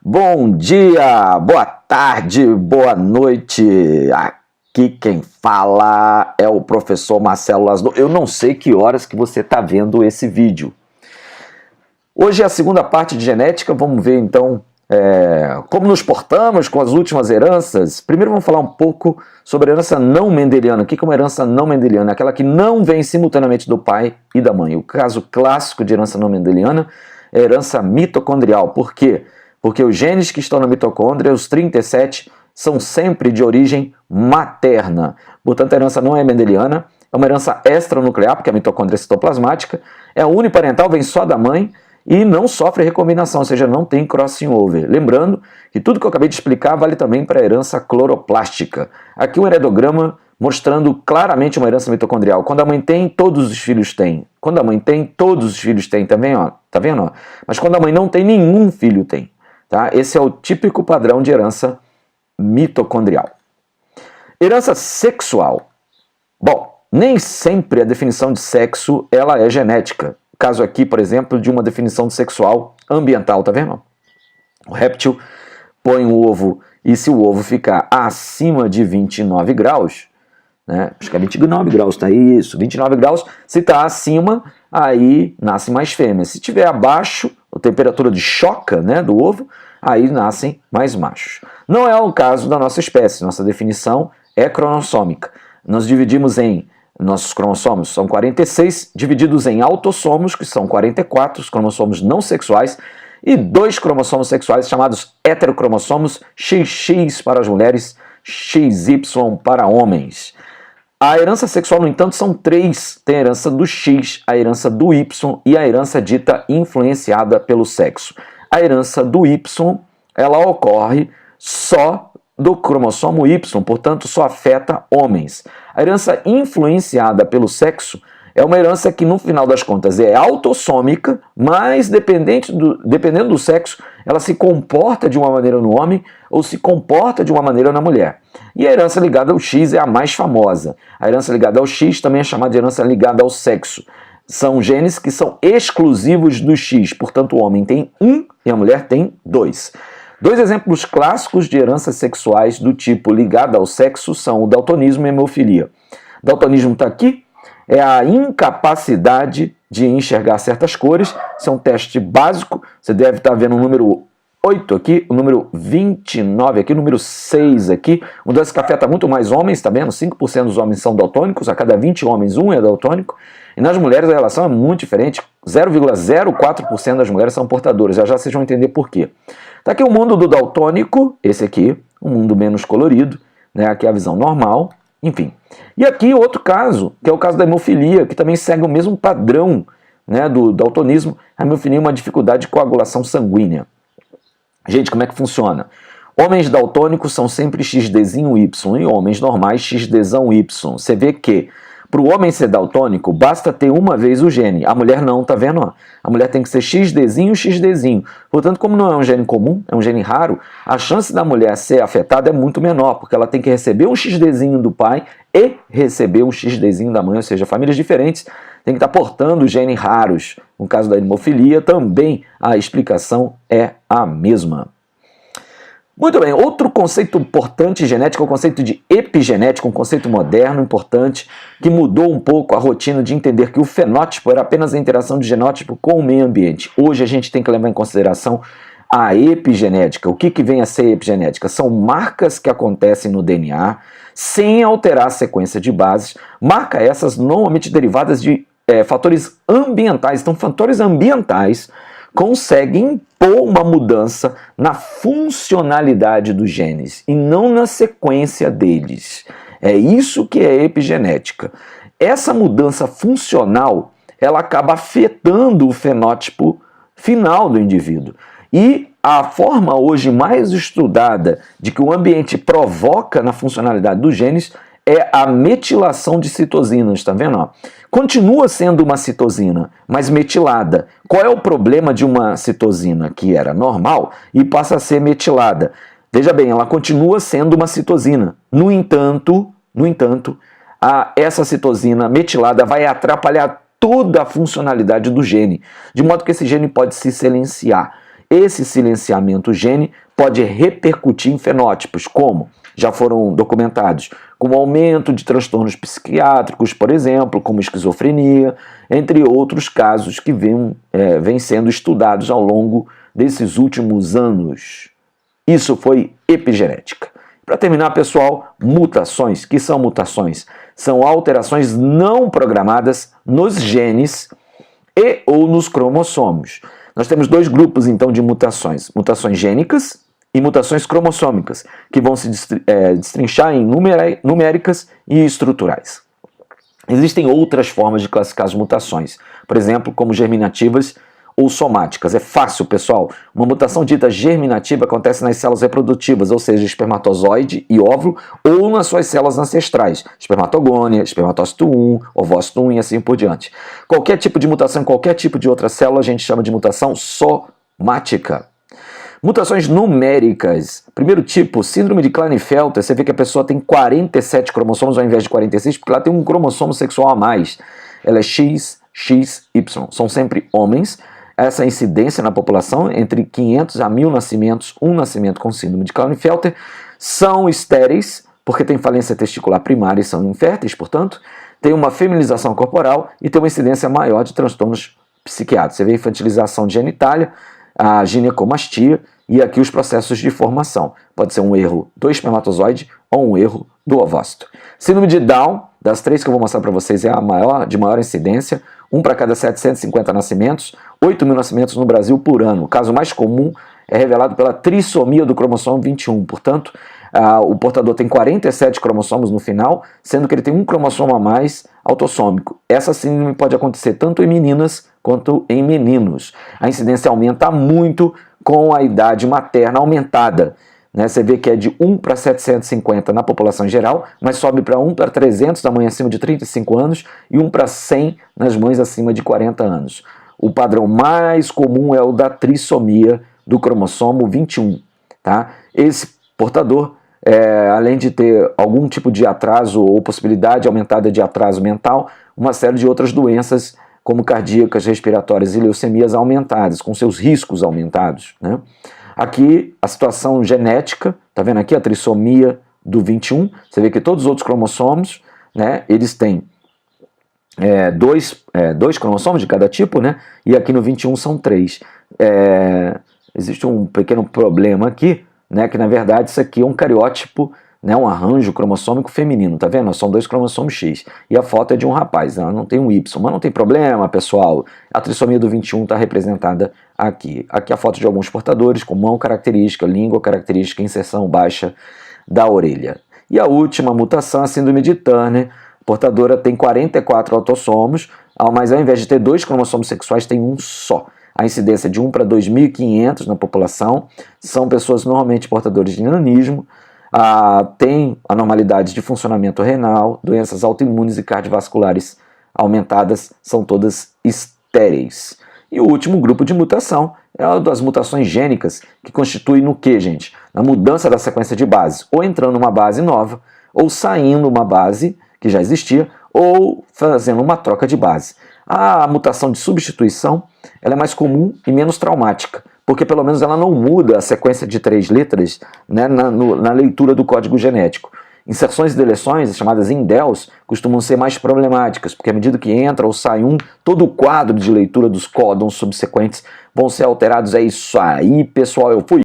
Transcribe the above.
Bom dia, boa tarde, boa noite. Aqui quem fala é o professor Marcelo Lasno. Eu não sei que horas que você está vendo esse vídeo. Hoje é a segunda parte de genética. Vamos ver então como nos portamos com as últimas heranças. Primeiro vamos falar um pouco sobre a herança não mendeliana. O que é uma herança não mendeliana? Aquela que não vem simultaneamente do pai e da mãe. O caso clássico de herança não mendeliana é a herança mitocondrial. Por quê? Porque os genes que estão na mitocôndria, os 37, são sempre de origem materna. Portanto, a herança não é mendeliana, é uma herança extranuclear, porque a mitocôndria é citoplasmática, é uniparental, vem só da mãe e não sofre recombinação, ou seja, não tem crossing over. Lembrando que tudo que eu acabei de explicar vale também para a herança cloroplástica. Aqui um heredograma mostrando claramente uma herança mitocondrial. Quando a mãe tem, todos os filhos têm. Quando a mãe tem, todos os filhos têm também, ó. Tá vendo? Ó? Mas quando a mãe não tem, nenhum filho tem. Tá? Esse é o típico padrão de herança mitocondrial. Herança sexual. Bom, nem sempre a definição de sexo ela é genética. Caso aqui, por exemplo, de uma definição de sexual ambiental, tá vendo? O réptil põe o ovo e se o ovo ficar acima de 29 graus, né? Acho que é 29 graus, tá isso, 29 graus, se está acima, aí nasce mais fêmeas. Se estiver abaixo, a temperatura de choca, né, do ovo, aí nascem mais machos. Não é o caso da nossa espécie, nossa definição é cromossômica. Nós dividimos em, nossos cromossomos são 46, divididos em autossomos, que são 44, os cromossomos não sexuais, e 2 cromossomos sexuais chamados heterocromossomos, XX para as mulheres, XY para homens. A herança sexual, no entanto, são 3. Tem a herança do X, a herança do Y e a herança dita influenciada pelo sexo. A herança do Y, ela ocorre só do cromossomo Y, portanto, só afeta homens. A herança influenciada pelo sexo é uma herança que, no final das contas, é autossômica, mas dependendo do sexo, ela se comporta de uma maneira no homem ou se comporta de uma maneira na mulher. E a herança ligada ao X é a mais famosa. A herança ligada ao X também é chamada de herança ligada ao sexo. São genes que são exclusivos do X, portanto o homem tem 1 e a mulher tem 2. 2 exemplos clássicos de heranças sexuais do tipo ligada ao sexo são o daltonismo e a hemofilia. Daltonismo está aqui, é a incapacidade de enxergar certas cores. Isso é um teste básico, você deve estar vendo o número 8 aqui, o número 29 aqui, o número 6 aqui, um doença que afeta muito mais homens, tá vendo? 5% dos homens são daltônicos, a cada 20 homens, 1 é daltônico, e nas mulheres a relação é muito diferente, 0,04% das mulheres são portadoras, já vocês vão entender por quê. Tá aqui o mundo do daltônico, esse aqui, um mundo menos colorido, né? Aqui é a visão normal, enfim. E aqui outro caso, que é o caso da hemofilia, que também segue o mesmo padrão, né, do daltonismo. A hemofilia é uma dificuldade de coagulação sanguínea. Gente, como é que funciona? Homens daltônicos são sempre XDzinho Y e homens normais XDzão Y. Você vê que para o homem ser daltônico, basta ter uma vez o gene. A mulher não, tá vendo? A mulher tem que ser XDzinho, XDzinho. Portanto, como não é um gene comum, é um gene raro, a chance da mulher ser afetada é muito menor, porque ela tem que receber um XDzinho do pai e receber um XDzinho da mãe, ou seja, famílias diferentes têm que estar portando genes raros. No caso da hemofilia, também a explicação é a mesma. Muito bem, outro conceito importante genético é o conceito de epigenética, um conceito moderno, importante, que mudou um pouco a rotina de entender que o fenótipo era apenas a interação de genótipo com o meio ambiente. Hoje a gente tem que levar em consideração a epigenética. O que vem a ser epigenética? São marcas que acontecem no DNA sem alterar a sequência de bases, marcas essas normalmente derivadas de fatores ambientais. Então, fatores ambientais conseguem impor uma mudança na funcionalidade dos genes e não na sequência deles. É isso que é epigenética. Essa mudança funcional, ela acaba afetando o fenótipo final do indivíduo. E a forma hoje mais estudada de que o ambiente provoca na funcionalidade dos genes é a metilação de citosinas, tá vendo? Ó? Continua sendo uma citosina, mas metilada. Qual é o problema de uma citosina que era normal e passa a ser metilada? Veja bem, ela continua sendo uma citosina. No entanto, essa citosina metilada vai atrapalhar toda a funcionalidade do gene, de modo que esse gene pode se silenciar. esse silenciamento gene pode repercutir em fenótipos, como já foram documentados, como aumento de transtornos psiquiátricos, por exemplo, como esquizofrenia, entre outros casos que vêm sendo estudados ao longo desses últimos anos. Isso foi epigenética. Para terminar, pessoal, mutações. Que são mutações? São alterações não programadas nos genes e ou nos cromossomos. Nós temos dois grupos, então, de mutações. Mutações gênicas e mutações cromossômicas, que vão se destrinchar em numéricas e estruturais. Existem outras formas de classificar as mutações, por exemplo, como germinativas ou somáticas. É fácil, pessoal. Uma mutação dita germinativa acontece nas células reprodutivas, ou seja, espermatozoide e óvulo, ou nas suas células ancestrais, espermatogônia, espermatócito 1, ovócito 1 e assim por diante. Qualquer tipo de mutação em qualquer tipo de outra célula a gente chama de mutação somática. Mutações numéricas. Primeiro tipo, síndrome de Klinefelter, você vê que a pessoa tem 47 cromossomos ao invés de 46, porque ela tem um cromossomo sexual a mais. Ela é XXY. São sempre homens. Essa incidência na população, entre 500 a 1000 nascimentos, um nascimento com síndrome de Klinefelter, são estéreis, porque tem falência testicular primária e são inférteis, portanto, tem uma feminização corporal e tem uma incidência maior de transtornos psiquiátricos. Você vê a infantilização de genitália, a ginecomastia e aqui os processos de formação. Pode ser um erro do espermatozoide ou um erro do ovócito. Síndrome de Down, das três que eu vou mostrar para vocês, é a de maior incidência, 1 para cada 750 nascimentos, 8.000 nascimentos no Brasil por ano. O caso mais comum é revelado pela trissomia do cromossomo 21, portanto, o portador tem 47 cromossomos no final, sendo que ele tem um cromossomo a mais autossômico. Essa síndrome pode acontecer tanto em meninas quanto em meninos. A incidência aumenta muito com a idade materna aumentada. Você vê que é de 1 para 750 na população em geral, mas sobe para 1 para 300 na mãe acima de 35 anos e 1 para 100 nas mães acima de 40 anos. O padrão mais comum é o da trissomia do cromossomo 21. Tá? Esse portador, além de ter algum tipo de atraso ou possibilidade aumentada de atraso mental, uma série de outras doenças como cardíacas, respiratórias e leucemias aumentadas, com seus riscos aumentados. Né? Aqui a situação genética, tá vendo aqui a trissomia do 21, você vê que todos os outros cromossomos, né, eles têm dois cromossomos de cada tipo, né, e aqui no 21 são 3. Existe um pequeno problema aqui, né, que na verdade isso aqui é um cariótipo, né, um arranjo cromossômico feminino, tá vendo? São 2 cromossomos X. E a foto é de um rapaz, ela não tem um Y, mas não tem problema, pessoal. A trissomia do 21 está representada aqui. Aqui a foto de alguns portadores, com mão característica, língua característica, inserção baixa da orelha. E a última mutação, a síndrome de Turner. A portadora tem 44 autossomos, mas ao invés de ter 2 cromossomos sexuais, tem um só. A incidência é de 1 para 2.500 na população. São pessoas normalmente portadoras de nanismo. Tem anormalidades de funcionamento renal, doenças autoimunes e cardiovasculares aumentadas, são todas estéreis. E o último grupo de mutação é a das mutações gênicas, que constitui no que, gente? Na mudança da sequência de bases, ou entrando uma base nova, ou saindo uma base que já existia, ou fazendo uma troca de base. A mutação de substituição ela é mais comum e menos traumática, porque pelo menos ela não muda a sequência de 3 letras, né, na leitura do código genético. Inserções e deleções, chamadas indels, costumam ser mais problemáticas, porque à medida que entra ou sai todo o quadro de leitura dos códons subsequentes vão ser alterados. É isso aí, pessoal, eu fui!